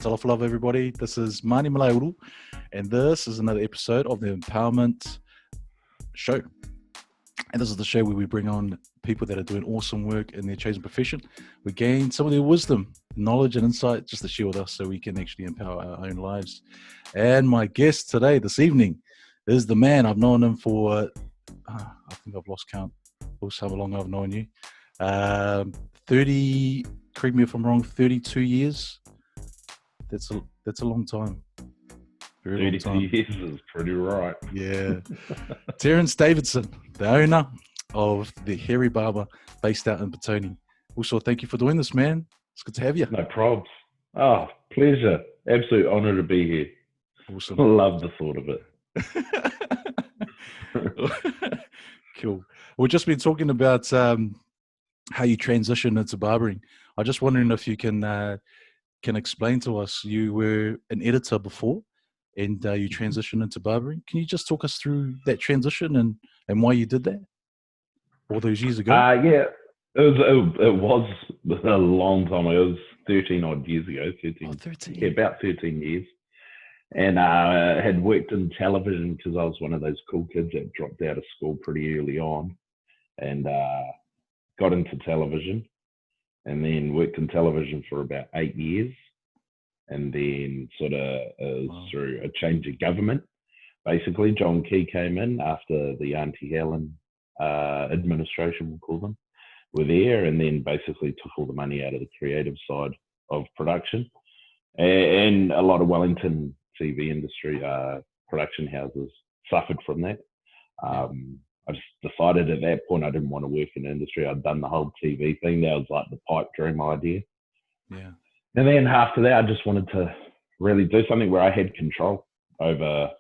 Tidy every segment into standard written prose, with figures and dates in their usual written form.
Tele Lava, everybody. This is Mani Malauru, and this is another episode of the Empowerment Show. And this is the show where we bring on people that are doing awesome work in their chosen profession. We gain some of their wisdom, knowledge, and insight just to share with us so we can actually empower our own lives. And my guest today, this evening, is the man. I've known him for, I think I've lost count. Also, how long I've known you. 30, correct me if I'm wrong, 32 years. That's a long time. Very long 32 time. years is pretty right. Yeah. Terrence Davidson, the owner of the Hairy Barber based out in Petone. Also, thank you for doing this, man. It's good to have you. No probs. Oh, pleasure. Absolute honor to be here. Awesome. Love the thought of it. Cool. We've just been talking about how you transitioned into barbering. I'm just wondering if you can explain to us. You were an editor before, and you transitioned into barbering. Can you just talk us through that transition and why you did that all those years ago? Yeah, it was a long time ago. It was 13 odd years ago. 13. Yeah, about 13 years. And I had worked in television because I was one of those cool kids that dropped out of school pretty early on and got into television, and then worked in television for about 8 years. And then sort of through a change of government, basically, John Key came in after the Auntie Helen administration, we'll call them, were there, and then basically took all the money out of the creative side of production. And a lot of Wellington TV industry production houses suffered from that. I just decided at that point I didn't want to work in the industry. I'd done the whole TV thing. That was like the pipe dream idea. Yeah. And then after that, I just wanted to really do something where I had control over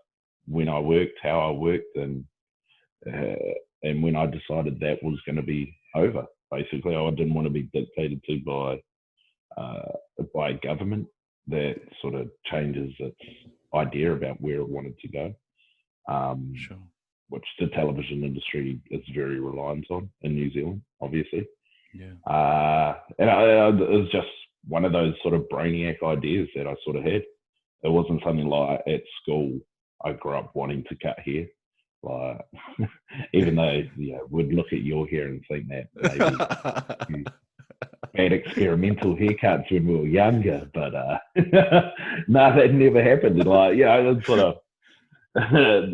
when I worked, how I worked, and when I decided that was going to be over. Basically, I didn't want to be dictated to by government that sort of changes its idea about where it wanted to go. Sure. Which the television industry is very reliant on in New Zealand, obviously. Yeah. And it was just one of those sort of brainiac ideas that I sort of had. It wasn't something like at school I grew up wanting to cut hair. Like, even though we'd look at your hair and think that maybe bad experimental haircuts when we were younger, but no, that never happened. Like, it's sort of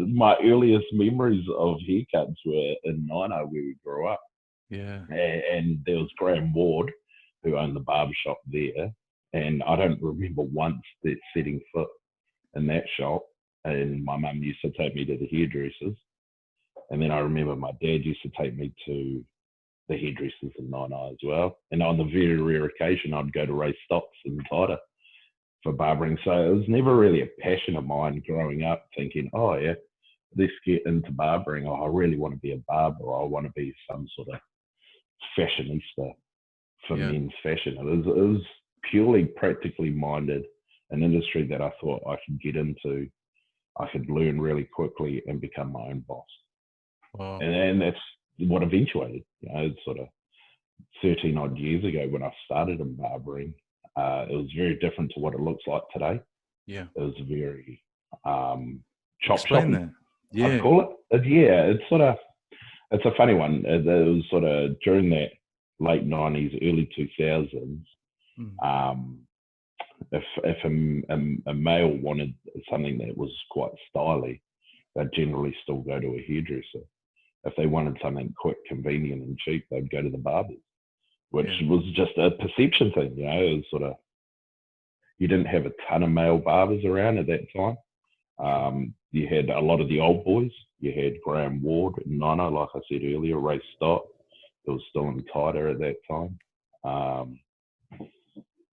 my earliest memories of haircuts were in Nino, where we grew up. Yeah. And there was Graham Ward, who owned the Barber Shop there, and I don't remember once that setting foot in that shop. And my mum used to take me to the hairdressers, and then I remember my dad used to take me to the hairdressers in Nino as well. And on the very rare occasion, I'd go to Ray Stocks in Taita for barbering. So it was never really a passion of mine growing up, thinking, oh yeah, let's get into barbering. Oh, I really want to be a barber, or I want to be some sort of fashionista for men's fashion. It was purely practically minded, an industry that I thought I could get into, I could learn really quickly and become my own boss. Wow. And that's what eventuated. It's sort of 13 odd years ago when I started in barbering. It was very different to what it looks like today. Yeah. It was very chop Explain shop. that. Yeah. I'd call it. It's a funny one. It was sort of during that late 90s, early 2000s. If a male wanted something that was quite stylish, they'd generally still go to a hairdresser. If they wanted something quick, convenient, and cheap, they'd go to the barbers, which was just a perception thing. It was sort of, you didn't have a ton of male barbers around at that time. You had a lot of the old boys. You had Graham Ward and Nino, like I said earlier, Ray Stott. It was still in Taita at that time.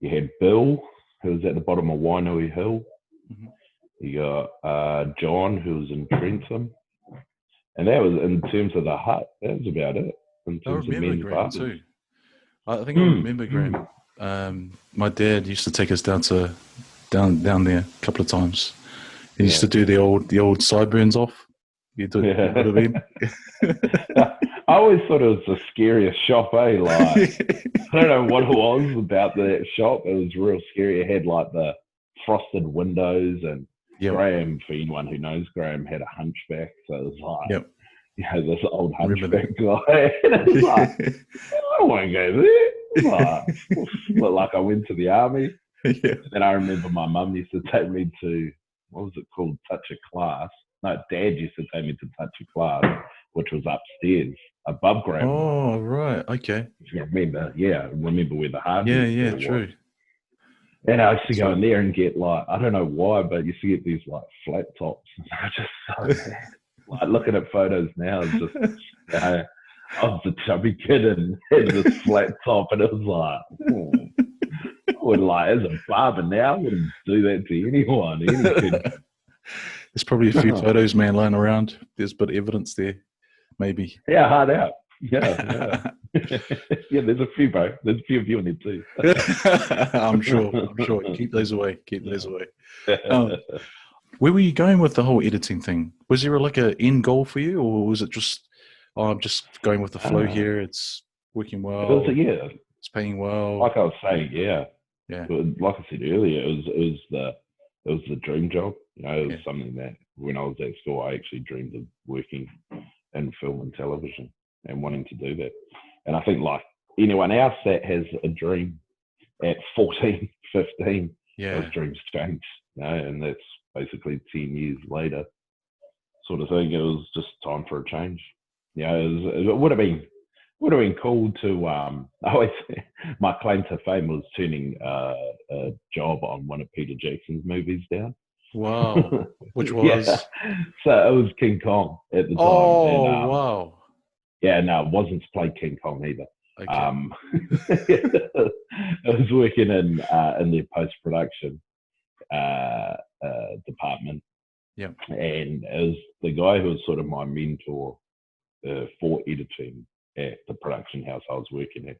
You had Bill, who was at the bottom of Wainui Hill. Mm-hmm. You got John, who was in Trentham. And that was, in terms of the hut, that was about it. In terms of men's Graham barbers. too. I think I remember Graham. My dad used to take us down there a couple of times. He used to do the old sideburns off. You would have been. I always thought it was the scariest shop, eh? Like, I don't know what it was about that shop. It was real scary. It had like the frosted windows, and Yep. Graham, for anyone who knows, Graham had a hunchback, so it was like, Yep. this old Remember hunchback guy, and it's like, I won't go there. Look like I went to the army. Yeah. Then I remember my mum used to take me to, what was it called, Touch a Class. No, Dad used to take me to Touch a Class, which was upstairs above Graham. Oh, right. Okay. Remember where the hardware Yeah, store true. was. And I used to go in there and get like, I don't know why, but you used to get these like flat tops. I just so bad. Like looking at photos now, it's just, I was a chubby kid and had this flat top, and it was like, I would like, as a barber now, I wouldn't do that to anyone. Any kid. There's probably a few photos, man, lying around. There's a bit of evidence there, maybe. Yeah, hard out. Yeah. Yeah, there's a few, bro. There's a few of you in there too. I'm sure. Keep those away. Where were you going with the whole editing thing? Was there like an end goal for you, or was it just, I'm just going with the flow here, it's working well, it's paying well? Like I was saying, yeah. But like I said earlier, it was the dream job. It was something that when I was at school, I actually dreamed of working in film and television and wanting to do that. And I think like anyone else that has a dream at 14, 15, those dreams change, and that's basically 10 years later sort of thing. It was just time for a change. It would have been cool to, my claim to fame was turning a job on one of Peter Jackson's movies down. Wow. Which was? So it was King Kong at the time. Oh, and, wow. Yeah, no, it wasn't to play King Kong either. Okay. I was working in their post-production department. Yeah. And it was the guy who was sort of my mentor for editing at the production house I was working at.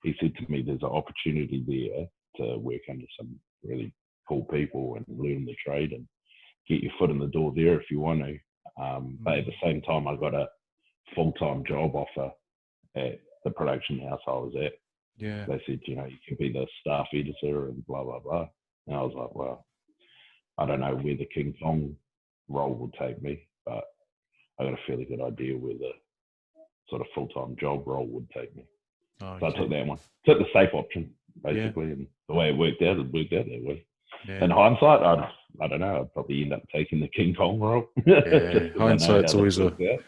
He said to me, there's an opportunity there to work under some really cool people and learn the trade and get your foot in the door there if you want to. But at the same time, I got a full-time job offer at the production house I was at. Yeah. They said, you can be the staff editor and blah, blah, blah. And I was like, well, I don't know where the King Kong role will take me, but I got a fairly good idea where the sort of full-time job role would take me. Oh, so I took that one. Took the safe option, basically, and the way it worked out that way. Yeah. In hindsight, I don't know. I'd probably end up taking the King Kong role. Yeah, hindsight's always hard out.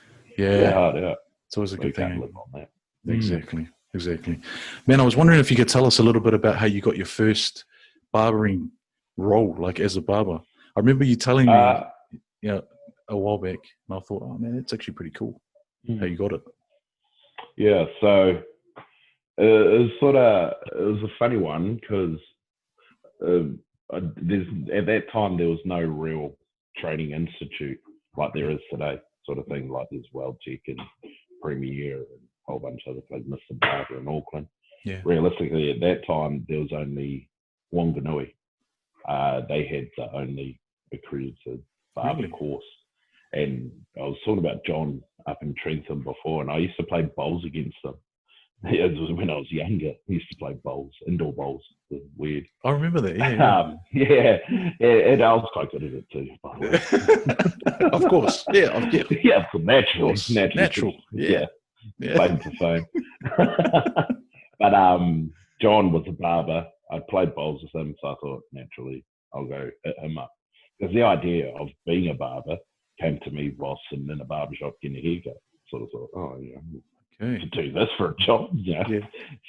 It's always a good thing. Live on that. Exactly. Man, I was wondering if you could tell us a little bit about how you got your first barbering role, like as a barber. I remember you telling me, a while back, and I thought, oh man, it's actually pretty cool how you got it. Yeah, so it was a funny one because at that time there was no real training institute like there is today, sort of thing. Like there's WorldTech and Premier and a whole bunch of other places, Mr. Barber in Auckland. Yeah. Realistically, at that time there was only Wanganui. They had the only accredited barber course. And I was talking about John up in Trentham before, and I used to play bowls against them. It was when I was younger. I used to play bowls, indoor bowls. It was weird. I remember that, and I was quite good at it too, by the way. Of course. Yeah, natural. Yeah. Claim to fame. But John was a barber. I played bowls with him, so I thought naturally I'll go hit him up. Because the idea of being a barber came to me while sitting in a barber shop getting a haircut. Sort of thought, to do this for a job,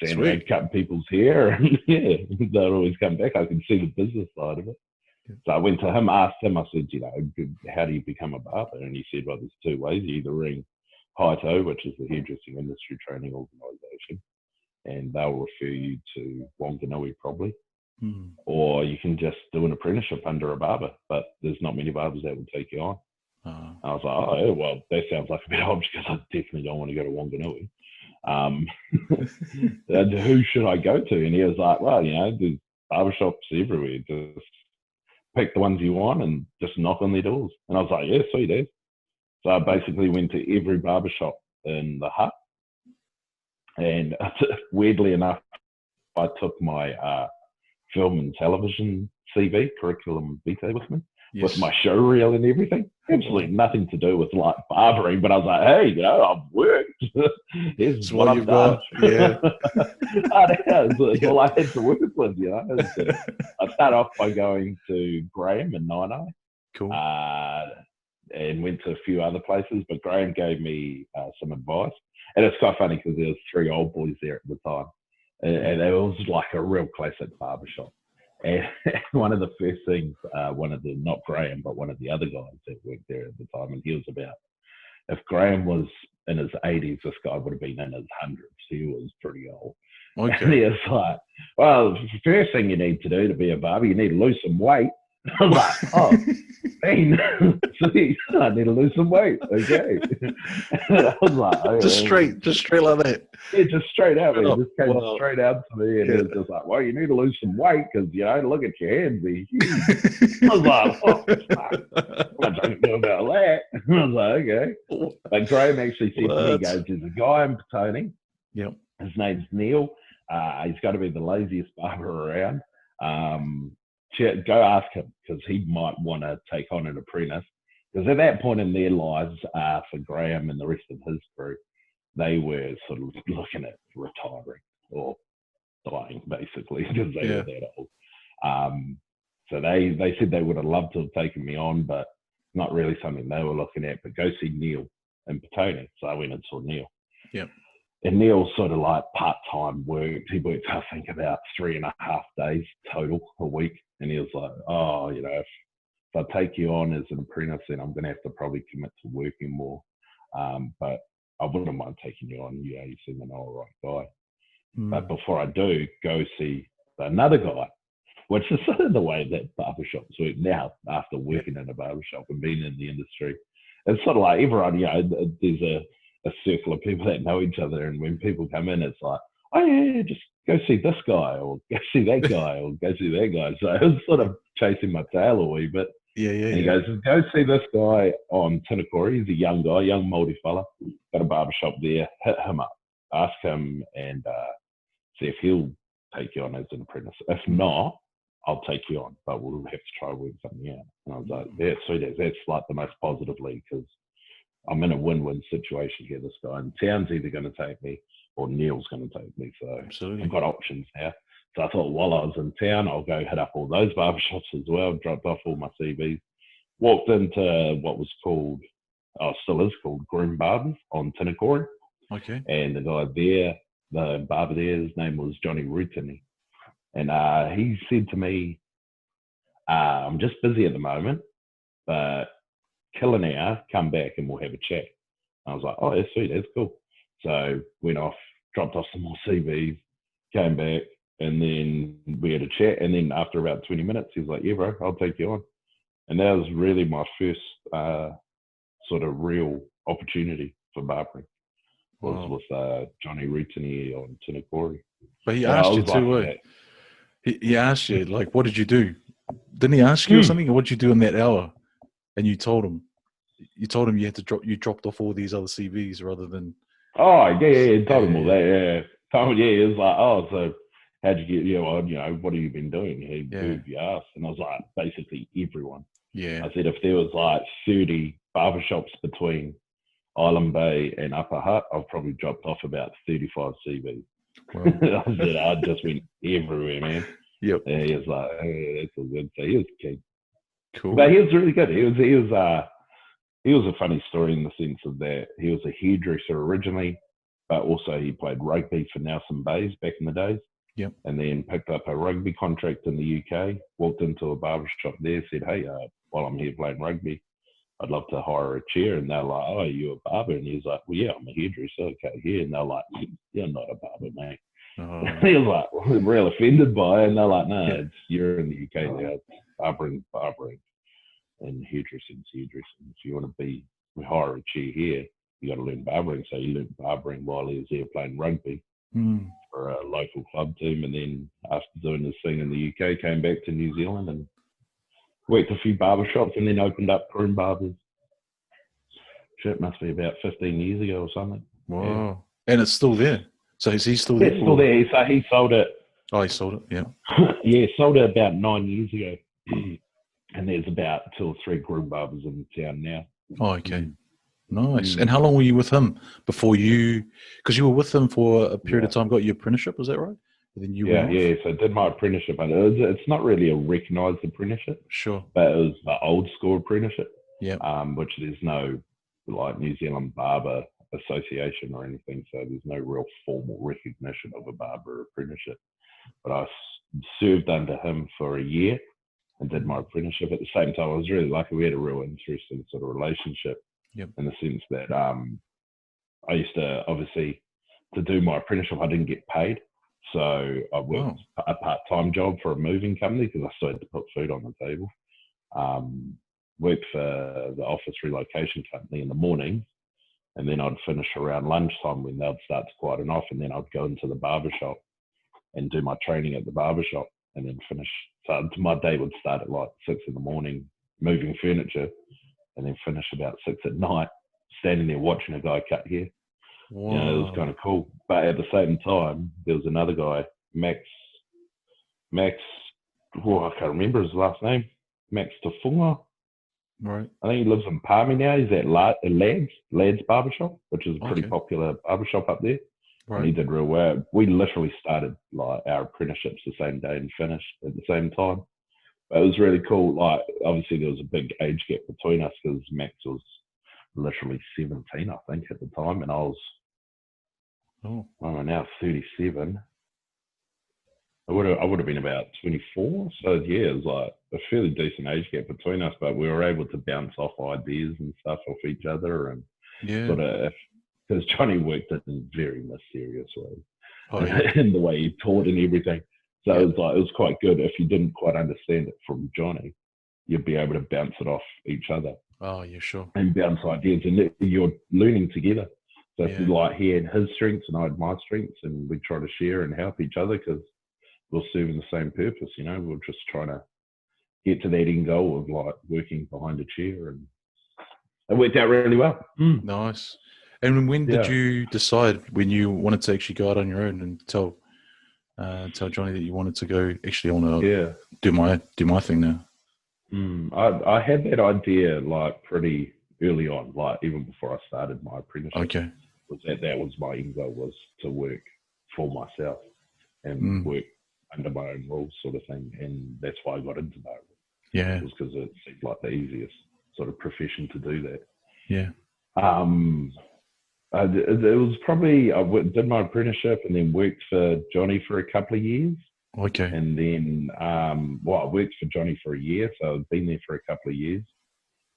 Sandman cutting people's hair, and they'd always come back. I could see the business side of it. So I went to him, asked him, I said, how do you become a barber? And he said, well, there's two ways. You either ring HITO, which is the Hairdressing Industry Training Organisation, and they'll refer you to Wanganui probably. Or you can just do an apprenticeship under a barber, but there's not many barbers that will take you on. I was like, well, that sounds like a bit odd because I definitely don't want to go to Wanganui. Who should I go to? And he was like, well, there's barbershops everywhere. Just pick the ones you want and just knock on their doors. And I was like, yeah, sweet as. So I basically went to every barbershop in the hut. And weirdly enough, I took my film and television CV, curriculum vitae with me, Yes. with my show reel and everything. Absolutely nothing to do with like barbering, but I was like, hey, I've worked. Here's So what I've you've done. got, yeah. It's all I had to work with, So I started off by going to Graham in Nainai, Cool. and went to a few other places, but Graham gave me some advice. And it's quite funny because there was 3 old boys there at the time, and it was like a real classic barbershop. And one of the first things, not Graham, but one of the other guys that worked there at the time, and he was about, if Graham was in his 80s, this guy would have been in his 100s. He was pretty old. Okay. And he was like, well, the first thing you need to do to be a barber, you need to lose some weight. I was like, oh, man, see, I need to lose some weight. Okay. And I was like, oh, just straight like that. Yeah, just straight out. It just came Wow. straight out to me, and it was just like, well, you need to lose some weight because look at your hands, they're huge. I was like, oh, I don't know about that. I was like, okay. But Graham actually said to me, he goes, there's a guy in Petone. Yep. His name's Neil. He's got to be the laziest barber around. Go ask him because he might want to take on an apprentice. Because at that point in their lives, for Graham and the rest of his crew, they were sort of looking at retiring or dying, basically, because they were that old. So they said they would have loved to have taken me on, but not really something they were looking at. But go see Neil in Petone. So I went and saw Neil. Yep. And Neil's sort of like part-time work. He works, I think, about 3.5 days total a week. And he was like, oh, if I take you on as an apprentice, then I'm going to have to probably commit to working more. But I wouldn't mind taking you on. You seem an all right guy. But before I do, go see another guy, which is sort of the way that barbershops work now after working in a barbershop and being in the industry. It's sort of like everyone, there's a circle of people that know each other. And when people come in, it's like, oh, yeah, just go see this guy or go see that guy or go see that guy. So I was sort of chasing my tail a wee bit. And he goes, go see this guy on Tinakori. He's a young guy, young Māori fella. Got a barbershop there. Hit him up. Ask him and see if he'll take you on as an apprentice. If not, I'll take you on, but we'll have to try work something out. And I was like, yeah, sweet as. That's like the most positive lead because I'm in a win-win situation here. This guy in town's either going to take me or Neil's going to take me. So Absolutely. I've got options now. So I thought while I was in town, I'll go hit up all those barbershops as well, dropped off all my CVs, walked into what was called, still is called Groom Barbers on Tinakori. Okay. And the guy there, the barber there, his name was Johnny Rutini. And he said to me, I'm just busy at the moment, but kill an hour, come back and we'll have a chat. I was like, oh, that's sweet, that's cool. So went off, dropped off some more CVs, came back, and then we had a chat. And then after about 20 minutes, he was like, yeah, bro, I'll take you on. And that was really my first sort of real opportunity for barbering. Was with Johnny Rutini on Tinakori. But he asked you too, he asked you, like, what did you do? Didn't he ask you or something? Or what did you do in that hour? And you told him you had to you dropped off all these other CVs rather than. Oh, yeah, told him all that, yeah. Told him, he was like, oh, so how'd you get, what have you been doing? Who have you asked? And I was like, basically everyone. Yeah. I said, if there was like 30 barbershops between Island Bay and Upper Hutt, I've probably dropped off about 35 CVs. Wow. I said, I just went everywhere, man. Yep. And he was like, hey, that's all good. So he was keen. Cool. But he was really good. He was a funny story in the sense of that he was a hairdresser originally, but also he played rugby for Nelson Bays back in the days. Yep. And then picked up a rugby contract in the UK, walked into a barbershop there, said, hey, while I'm here playing rugby, I'd love to hire a chair. And they're like, oh, are you a barber? And he's like, well, yeah, I'm a hairdresser. Okay, here. And they're like, you're not a barber, mate. Oh. He was like, real offended by it. And they're like, no, you're in the UK now. It's barbering. And hairdressing's hairdressing. If you want to hire a chair here, you got to learn barbering. So he learned barbering while he was there playing rugby for a local club team. And then after doing this thing in the UK, came back to New Zealand and worked a few barbershops and then opened up Groom Barbers. Shit, must be about 15 years ago or something. Wow. Yeah. And it's still there. So is he still there? It's still there. So he sold it. Oh, he sold it, yeah. Yeah, sold it about 9 years ago. And there's about 2 or 3 groom barbers in town now. Oh, okay. Nice. And how long were you with him before because you were with him for a period of time, got your apprenticeship, is that right? And then you went off? So I did my apprenticeship, and it's not really a recognised apprenticeship. Sure. But it was the old school apprenticeship. Yeah. Which there's no like New Zealand Barber Association or anything, so there's no real formal recognition of a barber apprenticeship. But I served under him for a year and did my apprenticeship at the same time. I was really lucky. We had a real interesting sort of relationship in the sense that I used to, obviously, to do my apprenticeship, I didn't get paid. So I worked a part-time job for a moving company because I still had to put food on the table. Worked for the office relocation company in the morning, and then I'd finish around lunchtime when they'd start to quieten off, and then I'd go into the barber shop and do my training at the barber shop, and then finish. So my day would start at like 6 in the morning, moving furniture, and then finish about 6 at night, standing there watching a guy cut hair. Wow. You know, it was kind of cool. But at the same time, there was another guy, Max. I can't remember his last name. Max Tafunga. Right. I think he lives in Palmy now. He's at Lads Barber Shop, which is a pretty popular barber shop up there. Right. And he did real well. We literally started like our apprenticeships the same day and finished at the same time. But it was really cool. Like, obviously there was a big age gap between us because Max was literally 17, I think, at the time, and I was now 37. I would have been about 24. So yeah, it was like a fairly decent age gap between us, but we were able to bounce off ideas and stuff off each other, and sort of, because Johnny worked in a very mysterious way in the way he taught and everything. So it was quite good. If you didn't quite understand it from Johnny, you'd be able to bounce it off each other. Oh yeah, sure. And bounce ideas, and you're learning together. So if like he had his strengths and I had my strengths, and we try to share and help each other because we're serving the same purpose, you know. We're just trying to get to that end goal of like working behind a chair, and it worked out really well. Nice. And when did you decide when you wanted to actually go out on your own and tell Johnny that you wanted to go? Actually, I want to do my thing now. I had that idea like pretty early on, like even before I started my apprenticeship. Okay. Was that was my end goal, was to work for myself and work under my own rules, sort of thing, and that's why I got into barbering. Yeah, it was because it seemed like the easiest sort of profession to do that. Yeah. It was probably I did my apprenticeship and then worked for Johnny for a couple of years. Okay. And then I worked for Johnny for a year, so I'd been there for a couple of years,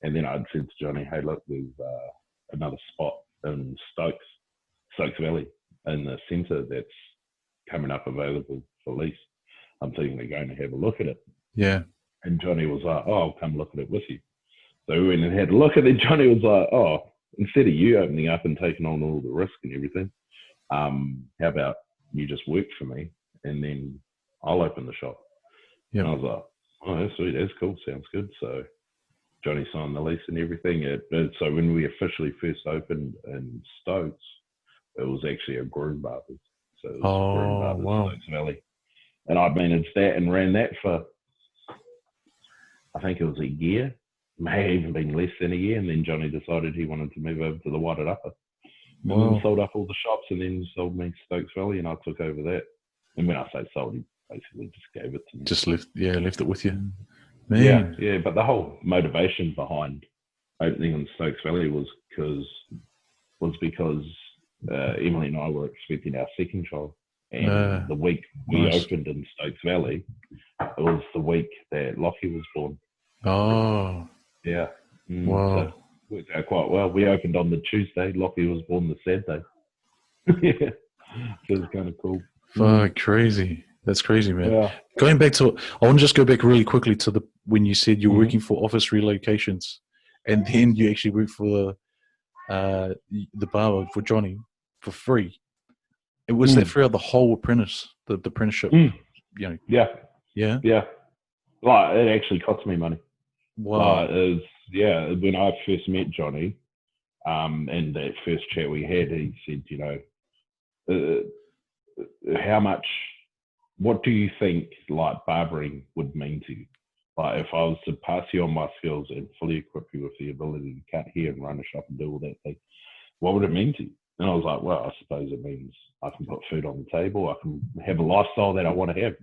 and then I'd said to Johnny, "Hey, look, there's another spot in Stokes Valley in the centre that's coming up available for lease. I'm thinking of going to have a look at it." Yeah. And Johnny was like, "Oh, I'll come look at it with you." So we went and had a look at it. Johnny was like, "Oh, instead of you opening up and taking on all the risk and everything, how about you just work for me and then I'll open the shop?" Yeah. And I was like, "Oh, that's sweet. That's cool. Sounds good." So Johnny signed the lease and everything. So when we officially first opened in Stokes, it was actually a groom barber's. So it was groom barber's Stokes Valley. And I managed that and ran that for, I think it was a year, may have even been less than a year. And then Johnny decided he wanted to move over to the Wairarapa. And then sold up all the shops and then sold me Stokes Valley, and I took over that. And when I say sold, he basically just gave it to me. Just left it with you. Man. Yeah. But the whole motivation behind opening in Stokes Valley was because Emily and I were expecting our second child. And the week we opened in Stokes Valley, it was the week that Lockie was born. Oh. Yeah. Wow. So it worked out quite well. We opened on the Tuesday. Lockie was born the Saturday. Yeah. So it was kind of cool. Fuck, crazy. That's crazy, man. Yeah. Going back to, I want to just go back really quickly to when you said you were working for office relocations, and then you actually worked for the barber for Johnny for free. It was that throughout the whole the apprenticeship. You know. Yeah. Yeah. Yeah. Like, it actually cost me money. Wow. When I first met Johnny, and that first chat we had, he said, you know, what do you think like barbering would mean to you? Like, if I was to pass you on my skills and fully equip you with the ability to cut hair and run a shop and do all that thing, what would it mean to you? And I was like, well, I suppose it means I can put food on the table. I can have a lifestyle that I want to have,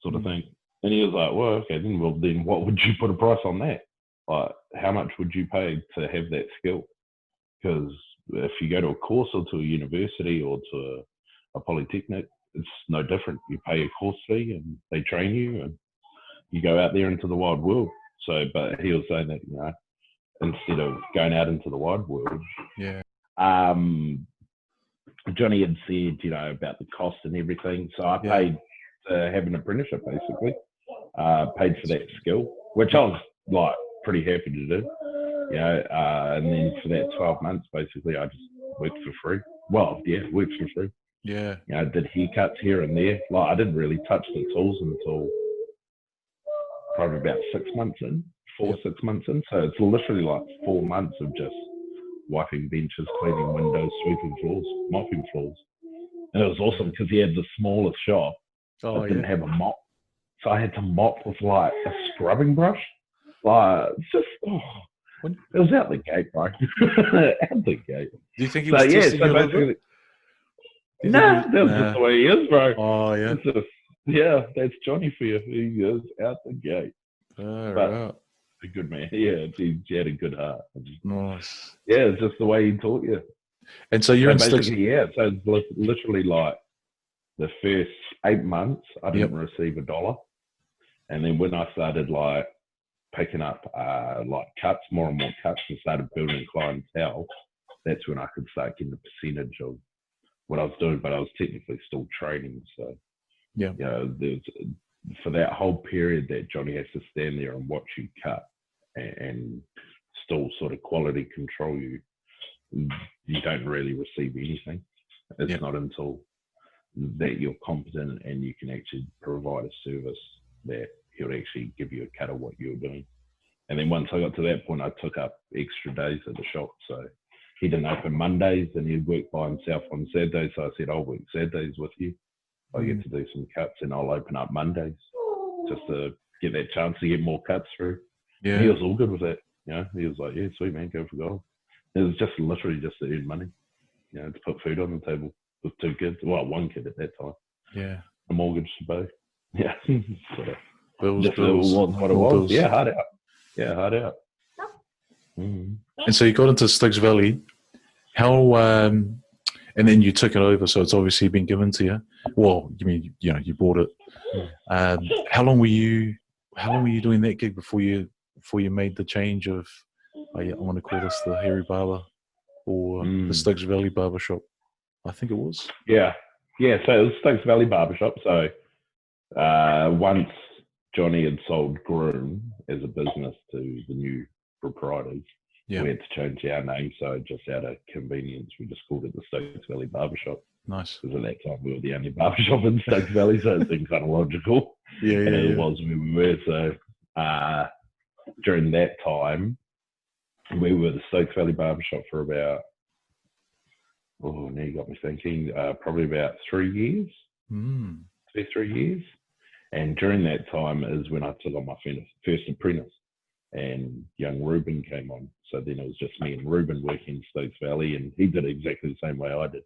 sort of thing. And he was like, well, okay, then what would you put a price on that? Like, how much would you pay to have that skill? Because if you go to a course or to a university or to a polytechnic, it's no different. You pay a course fee and they train you and you go out there into the wild world. So, but he was saying that, you know, instead of going out into the wide world, Johnny had said, you know, about the cost and everything. So I paid to have an apprenticeship, basically. Paid for that skill, which I was like pretty happy to do. You know, and then for that 12 months, basically, I just worked for free. Well, yeah, worked for free. Yeah. You know, did haircuts here and there. Like, I didn't really touch the tools until probably about 6 months in, 6 months in. So it's literally like 4 months of just wiping benches, cleaning windows, sweeping floors, mopping floors. And it was awesome because he had the smallest shop, but didn't have a mop. So I had to mop with like a scrubbing brush. Like, it's just, it was out the gate, bro. Out the gate. Do you think he was testing you a little bit? Nah, that's just the way he is, bro. Oh, yeah. Yeah, that's Johnny for you. He is out the gate. Right. A good man. Yeah, he had a good heart. Nice. Yeah, it's just the way he taught you. And so you're in Sticks. Yeah, so it's literally like the first 8 months, I didn't receive $1. And then when I started like picking up like cuts, more and more cuts, and started building clientele, that's when I could start getting the percentage of what I was doing, but I was technically still training. So, you know, for that whole period that Johnny has to stand there and watch you cut and still sort of quality control you, you don't really receive anything. It's not until that you're competent and you can actually provide a service that he'll actually give you a cut of what you're doing. And then once I got to that point, I took up extra days at the shop. So he didn't open Mondays and he'd work by himself on Saturdays. So I said, I'll work Saturdays with you. I get to do some cuts and I'll open up Mondays just to get that chance to get more cuts through. Yeah. He was all good with that. You know, he was like, yeah, sweet man, go for gold. It was just literally just to earn money, you know, to put food on the table with 2 kids. Well, 1 kid at that time. Yeah. A mortgage to pay. Yeah. So bills. What it was. Bills. Yeah, hard out. Yeah, hard out. And so you got into Sticks Valley. How, and then you took it over, so it's obviously been given to you. Well, you mean, you know, you bought it. How long were you doing that gig before you made the change of, I want to call this the Hairy Barber or the Sticks Valley Barber Shop? I think it was. Yeah. Yeah, so it was Sticks Valley Barber Shop. So once Johnny had sold Groom as a business to the new proprietors, we had to change our name. So just out of convenience, we just called it the Sticks Valley Barber Shop. Nice. Because at that time we were the only barber shop in Sticks Valley, so it seemed kind of logical. And it was where we were. So during that time, we were the Sticks Valley Barber Shop for about, now you got me thinking, probably about 3 years. 3 years. And during that time is when I took on my first apprentice, and young Ruben came on. So then it was just me and Ruben working in Sticks Valley, and he did exactly the same way I did.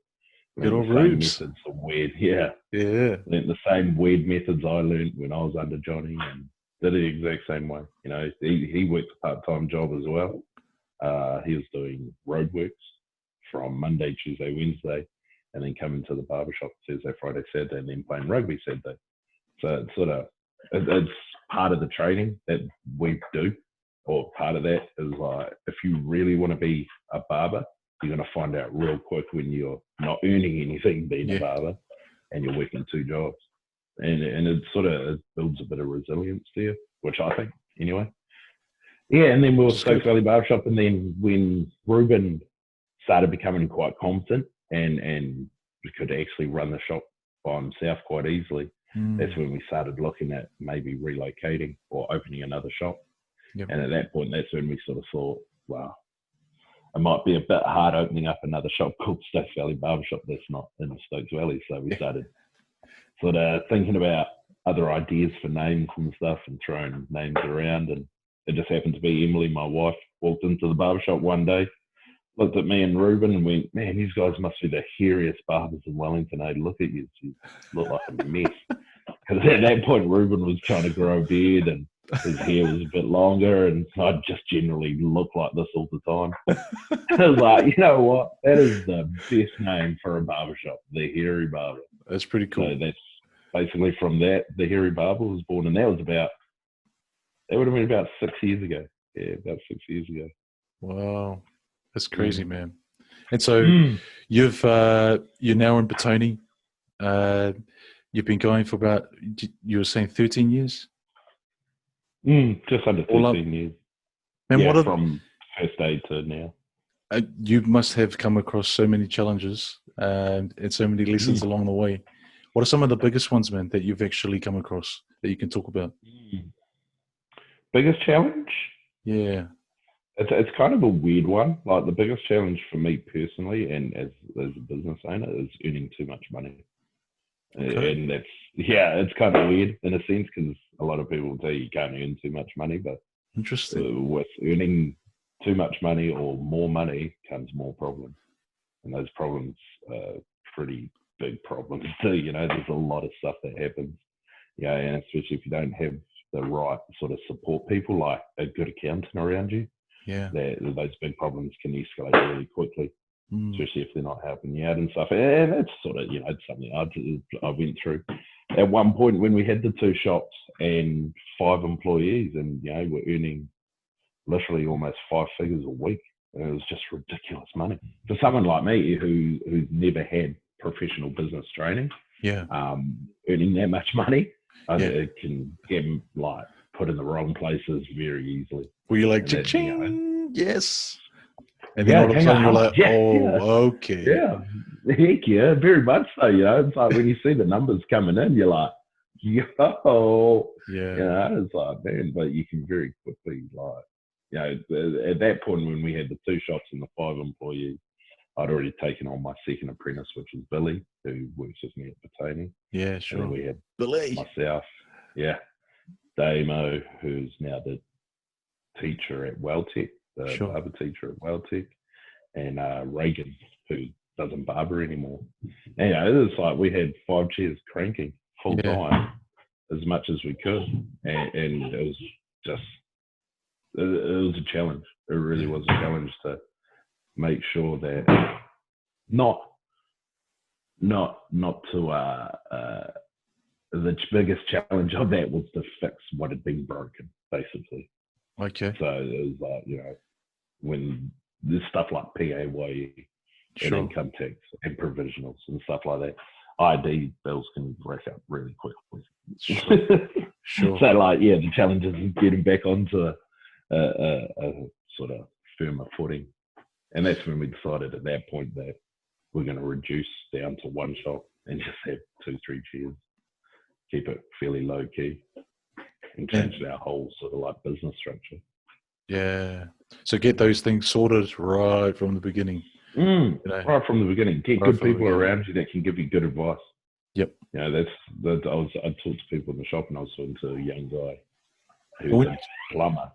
Good old Rubes. Methods are weird, learned the same weird methods I learned when I was under Johnny, and did it the exact same way. You know, he worked a part-time job as well. He was doing roadworks from Monday, Tuesday, Wednesday, and then coming to the barbershop Thursday, Friday, Saturday, and then playing rugby Saturday. So it's sort of, it's part of the training that we do, or part of that is like, if you really want to be a barber, you're going to find out real quick when you're not earning anything being a barber and you're working 2 jobs. And it sort of, it builds a bit of resilience there, which I think, anyway. Yeah, and then we were Sticks Valley Barbershop, and then when Ruben started becoming quite competent and could actually run the shop by himself quite easily, that's when we started looking at maybe relocating or opening another shop. And at that point, that's when we sort of thought, wow, it might be a bit hard opening up another shop called Sticks Valley Barbershop that's not in Sticks Valley. So we started sort of thinking about other ideas for names and stuff and throwing names around. And it just happened to be Emily, my wife, walked into the barber shop one day, looked at me and Ruben and went, man, these guys must be the hairiest barbers in Wellington. Hey, look at you. You look like a mess. Because at that point, Ruben was trying to grow a beard and his hair was a bit longer, and I just generally look like this all the time. I was like, you know what? That is the best name for a barbershop, the Hairy Barber. That's pretty cool. So that's basically from that, the Hairy Barber was born, and that would have been about 6 years ago. Yeah, about 6 years ago. Wow, that's crazy, man. And so you're now in Petone. You've been going for about, you were saying 13 years? Just under 13 years. And yeah, from first aid to now. You must have come across so many challenges and so many lessons along the way. What are some of the biggest ones, man, that you've actually come across that you can talk about? Biggest challenge? Yeah. It's kind of a weird one. Like the biggest challenge for me personally and as a business owner is earning too much money. Okay. And it's kind of weird in a sense because a lot of people say you can't earn too much money, but with earning too much money or more money comes more problems. And those problems are pretty big problems too. You know, there's a lot of stuff that happens. Yeah, and especially if you don't have the right sort of support people, like a good accountant around you, those big problems can escalate really quickly, especially if they're not helping you out and stuff. And that's sort of, you know, it's something I went through. At one point when we had the 2 shops and 5 employees and, you know, we're earning literally almost 5 figures a week. And it was just ridiculous money. For someone like me who's never had professional business training, earning that much money, it can get like put in the wrong places very easily. Were you like, cha-ching, you know, yes. And then all of a sudden you're like, okay. Yeah, heck yeah, very much so. You know, it's like when you see the numbers coming in, you're like, yo. Yeah. You know, it's like, man, but you can very quickly, like, you know, at that point when we had the 2 shops and the 5 employees, I'd already taken on my second apprentice, which was Billy, who works with me at Petone. Yeah, sure. And we had Billy, myself, Damo, who's now the teacher at Welltech, the barber teacher at Welltech, and Reagan, who doesn't barber anymore. And, you know, it's like we had 5 chairs cranking full time as much as we could, and it was just, it was a challenge. It really was a challenge to make sure that not to the biggest challenge of that was to fix what had been broken, basically. Okay. So it was like, you know, when there's stuff like PAYE and income tax and provisionals and stuff like that, ID bills can rack up really quickly. Sure. So like, the challenges is getting back onto a sort of firmer footing. And that's when we decided at that point that we're going to reduce down to 1 shop and just have 2-3 chairs, keep it fairly low key, and change our whole sort of like business structure. Yeah. So get those things sorted right from the beginning. You know? Right from the beginning. Get good people around you that can give you good advice. Yep. You know, I talked to people in the shop, and I was talking to a young guy who's a plumber.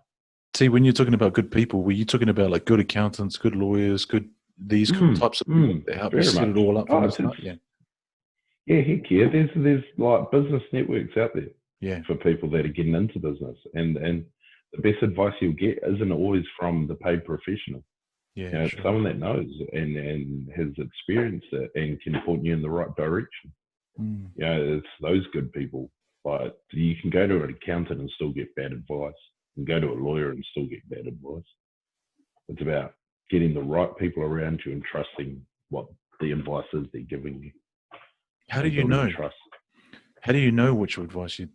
See, when you're talking about good people, were you talking about like good accountants, good lawyers, good these types of people that help you set it all up from the start? Yeah, heck yeah. There's like business networks out there. Yeah. For people that are getting into business, and the best advice you'll get isn't always from the paid professional. Yeah, you know, someone that knows and has experienced it and can point you in the right direction. You know, it's those good people. But you can go to an accountant and still get bad advice. You can go to a lawyer and still get bad advice. It's about getting the right people around you and trusting what the advice is they're giving you. How do you know? Trust. How do you know which advice you?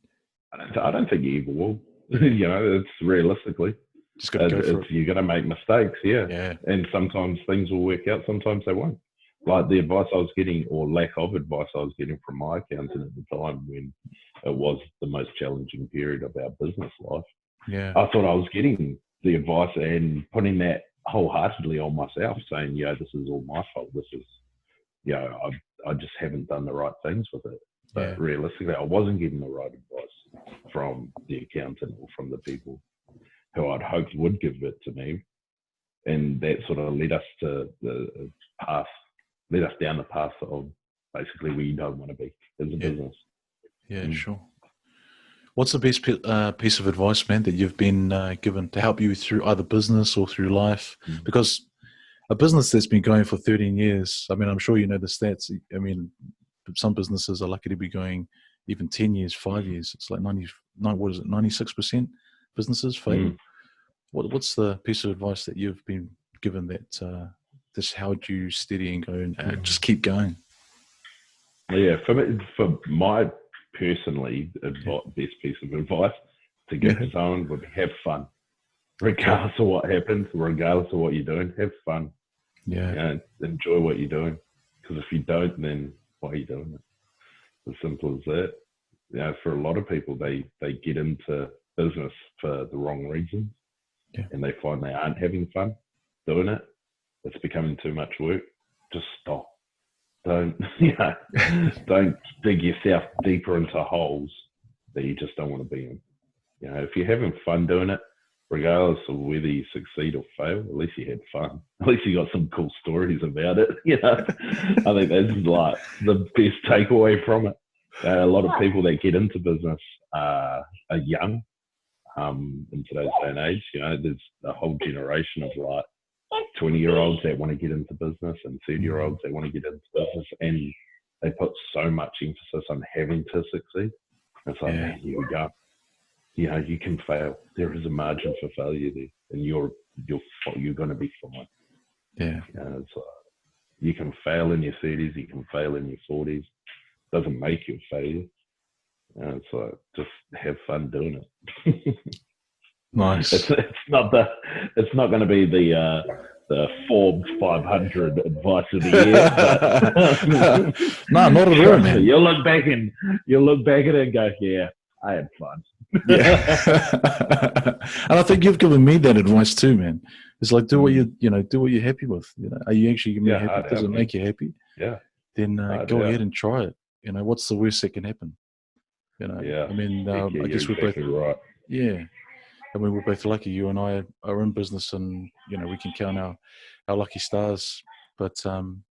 I don't think you ever will. You know, it's realistically. Just got to go for it. You're going to make mistakes, yeah. And sometimes things will work out, sometimes they won't. Like the advice I was getting, or lack of advice I was getting from my accountant at the time when it was the most challenging period of our business life. Yeah. I thought I was getting the advice and putting that wholeheartedly on myself, saying, this is all my fault. This is, I just haven't done the right things with it. But realistically, I wasn't getting the right advice from the accountant or from the people who I'd hoped would give it to me. And that sort of led us to led us down the path of basically where you don't want to be as a business. Yeah, sure. What's the best piece of advice, man, that you've been given to help you through either business or through life? Because a business that's been going for 13 years, I mean, I'm sure you know the stats. I mean, some businesses are lucky to be going even 10 years, 5 years. It's like 96% businesses fail. What's the piece of advice that you've been given that just held you steady and go and just keep going? Yeah, for my personally, best piece of advice to give to someone would be have fun. Regardless of what happens, regardless of what you're doing, have fun. Yeah. Enjoy what you're doing. Because if you don't, then why are you doing it? As simple as that. For a lot of people, they get into business for the wrong reasons. And they find they aren't having fun doing it. It's becoming too much work. Just stop. Don't dig yourself deeper into holes that you just don't want to be in. If you're having fun doing it, regardless of whether you succeed or fail, at least you had fun. At least you got some cool stories about it. I think that's like the best takeaway from it. A lot of people that get into business are young. In today's day and age, there's a whole generation of like 20-year-olds that want to get into business and 30-year-olds that want to get into business, and they put so much emphasis on having to succeed. It's like, man, here we go. You can fail. There is a margin for failure there, and you're going to be fine. It's like, you can fail in your 30s, you can fail in your 40s. Doesn't make you a failure. It's like, just have fun doing it. Nice. It's not going to be the Forbes 500 advice of the year. But no, not at all, man. You'll look back at it and go, yeah, I had fun. And I think you've given me that advice too, man. It's like, do what you're happy with. Are you actually going to be happy? Does it make you happy? Then go ahead and try it. What's the worst that can happen? I mean, I guess we're both right. Yeah. I mean, we're both lucky. You and I are in business, and we can count our lucky stars. But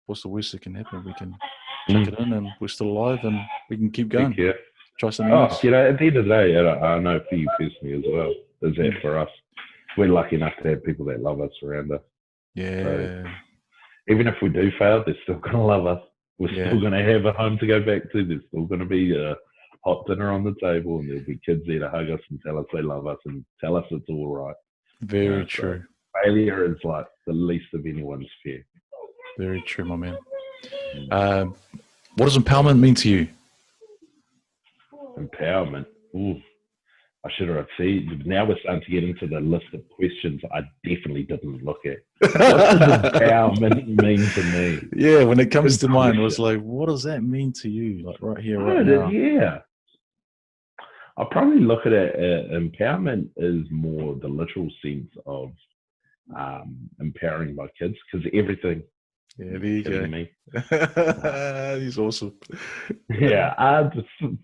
what's the worst that can happen? We can chuck it in, and we're still alive, and we can keep going. Try something else. At the end of the day, I know for you personally as well, is that for us, we're lucky enough to have people that love us around us. So even if we do fail, they're still going to love us. We're still going to have a home to go back to. There's still going to be a hot dinner on the table, and there'll be kids there to hug us and tell us they love us and tell us it's all right. Very true. So failure is like the least of anyone's fear. Very true, my man. What does empowerment mean to you? Empowerment. Ooh, I should have seen. Now we're starting to get into the list of questions I definitely didn't look at. What does empowerment mean to me? Yeah, when it comes to mine, it was like, what does that mean to you? Like right here, right now. Yeah. I probably look at it. Empowerment is more the literal sense of empowering my kids, because everything. Yeah, there you go. Me. He's awesome.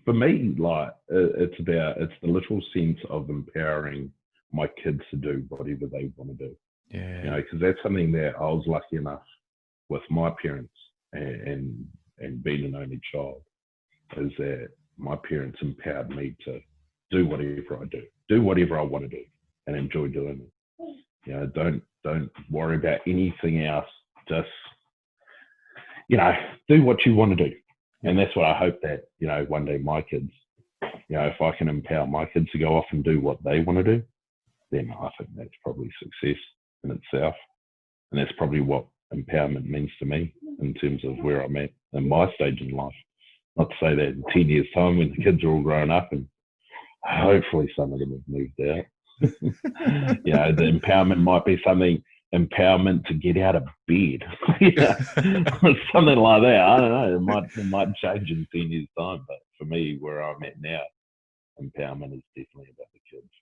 For me, like it's the literal sense of empowering my kids to do whatever they want to do. Because that's something that I was lucky enough with my parents and being an only child, is that my parents empowered me to do whatever I do whatever I want to do, and enjoy doing it. Don't worry about anything else. Just do what you want to do. And that's what I hope that, one day my kids, if I can empower my kids to go off and do what they want to do, then I think that's probably success in itself. And that's probably what empowerment means to me in terms of where I'm at in my stage in life. Not to say that in 10 years' time, when the kids are all grown up and hopefully some of them have moved out, the empowerment might be empowerment to get out of bed, something like that. I don't know. It might change in 10 years' time, but for me, where I'm at now, empowerment is definitely about the kids.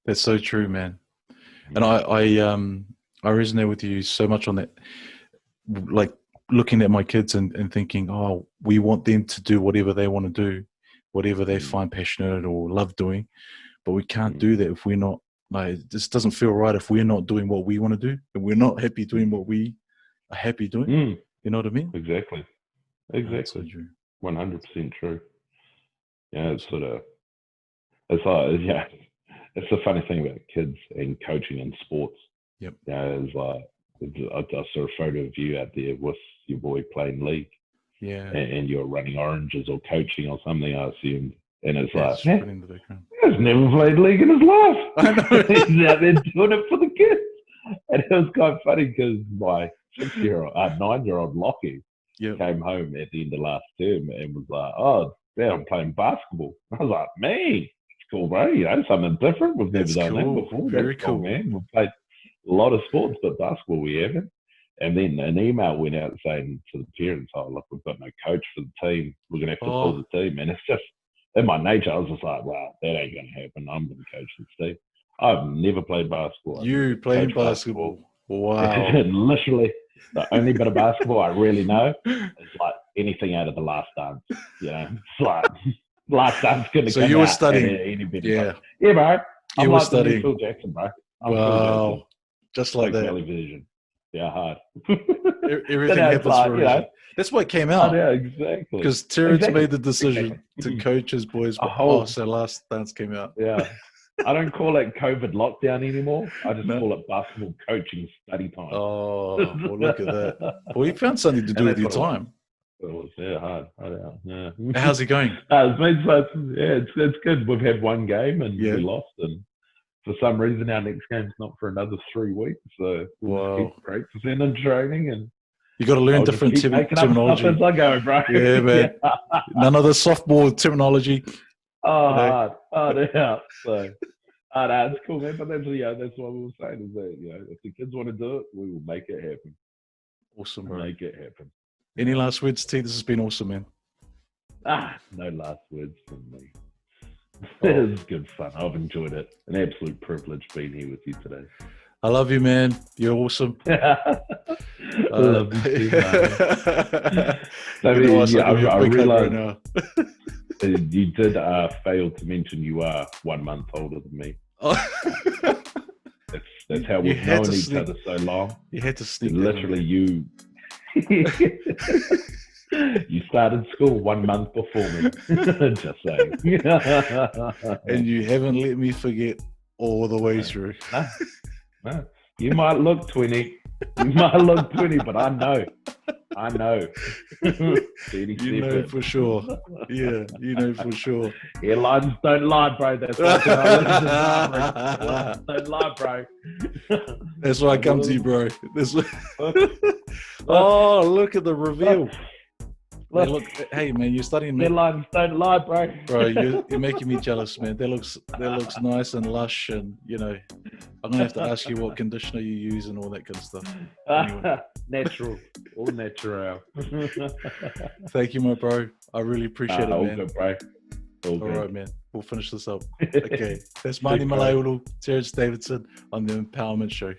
That's so true, man. And I resonate with you so much on that. Like looking at my kids and thinking, oh, we want them to do whatever they want to do, whatever they find passionate or love doing. But we can't do that if we're not, like, this doesn't feel right if we're not doing what we want to do and we're not happy doing what we are happy doing. You know what I mean? Exactly. That's so true. 100% true. Yeah, it's sort of, it's like, yeah, it's the funny thing about kids and coaching in sports. Yep. Yeah, it's like, I saw a photo of you out there with your boy playing league. Yeah. And you're running oranges or coaching or something, I assumed. And it's Yeah, like, it's running in the background. he's never played league in his life. I know. He's out there doing it for the kids. And it was quite funny because my 9-year-old Lockie came home at the end of last term and was like, oh, yeah, I'm playing basketball. I was like, me, it's cool, bro. You know, something different. We've never done that before. Very cool, man. We've played a lot of sports, but basketball we haven't. And then an email went out saying to the parents, oh, look, we've got no coach for the team. We're going to have to pull the team. And it's just, in my nature, I was just like, well, that ain't going to happen. I'm going to coach this team. I've never played basketball. You played basketball. Wow. Literally, the only bit of basketball I really know is like anything out of the Last Dance. You know, it's like Last Dance couldn't so come you were out studying. Yeah, bro. I'm you were like studying. Phil Jackson, bro. Wow. Just like that. Television. Yeah, hard. Everything happens for a reason. That's what came out. Oh, yeah, exactly. Because Terrence made the decision to coach his boys. So Last Dance came out. Yeah. I don't call it COVID lockdown anymore. I just call it basketball coaching study time. Oh, well, look at that. Well, you found something to do with your time. It was, hard. Yeah. How's it going? It's good. We've had one game and we lost, and for some reason our next game's not for another 3 weeks. So we'll keep practicing and training, and you got to learn different terminology. As I go, bro. Yeah, man. None of the softball terminology. Hard. Yeah. So, it's cool, man. But that's what we were saying is that, if the kids want to do it, we will make it happen. Awesome, bro. Make it happen. Any last words, T? This has been awesome, man. No last words from me. It was good fun. I've enjoyed it. An absolute privilege being here with you today. I love you, man. You're awesome. I love you too, man. I realized you did fail to mention you are 1 month older than me. That's how we've known each other so long. You had to sneak. Literally, you started school 1 month before me. Just saying. And you haven't let me forget all the way through. No. You might look 20. But I know. You know for sure. Yeah, you know for sure. Airlines don't lie, bro. That's why don't lie, bro. That's why I come to you, bro. Oh, look at the reveal. Man, look, hey man, you're studying. Airlines don't lie, bro. Bro, you're making me jealous, man. That looks nice and lush, and I'm gonna have to ask you what conditioner you use and all that kind of stuff. Anyway. Natural, all natural. Thank you, my bro. I really appreciate it, all man. Good, bro. All right, man. We'll finish this up. Okay, that's Mani Malaiulu, Terrence Davidson on the Empowerment Show.